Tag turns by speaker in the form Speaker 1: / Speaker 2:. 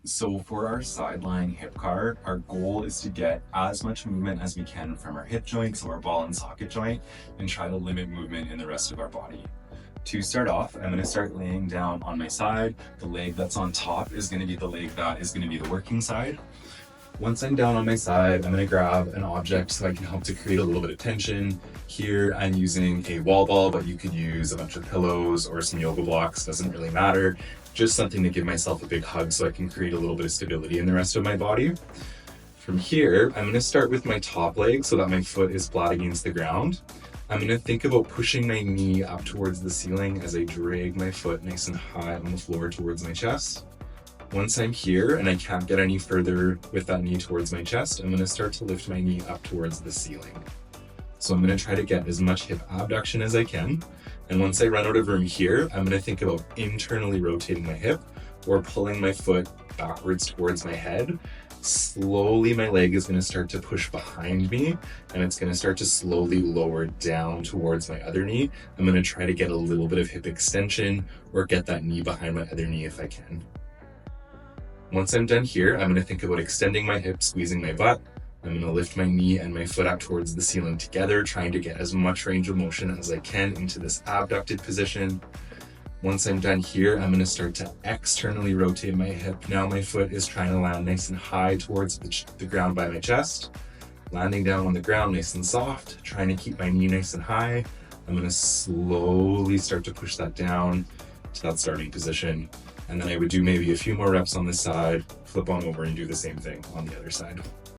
Speaker 1: So for our side lying hip car, our goal is to get as much movement as we can from our hip joint, so our ball and socket joint, and try to limit movement in the rest of our body. To start off, I'm going to start laying down on my side. The leg that's on top is going to be the leg that is going to be the working side. Once I'm down on my side, I'm going to grab an object so I can help to create a little bit of tension. Here I'm using a wall ball, but you could use a bunch of pillows or some yoga blocks, doesn't really matter. Just something to give myself a big hug so I can create a little bit of stability in the rest of my body. From here, I'm going to start with my top leg so that my foot is flat against the ground. I'm going to think about pushing my knee up towards the ceiling as I drag my foot nice and high on the floor towards my chest. Once I'm here and I can't get any further with that knee towards my chest, I'm going to start to lift my knee up towards the ceiling. So I'm going to try to get as much hip abduction as I can. And once I run out of room here, I'm going to think about internally rotating my hip or pulling my foot backwards towards my head. Slowly, my leg is going to start to push behind me and it's going to start to slowly lower down towards my other knee. I'm going to try to get a little bit of hip extension or get that knee behind my other knee if I can. Once I'm done here, I'm going to think about extending my hip, squeezing my butt. I'm going to lift my knee and my foot up towards the ceiling together, trying to get as much range of motion as I can into this abducted position. Once I'm done here, I'm going to start to externally rotate my hip. Now my foot is trying to land nice and high towards the ground by my chest. Landing down on the ground nice and soft, trying to keep my knee nice and high. I'm going to slowly start to push that down to that starting position. And then I would do maybe a few more reps on this side, flip on over and do the same thing on the other side.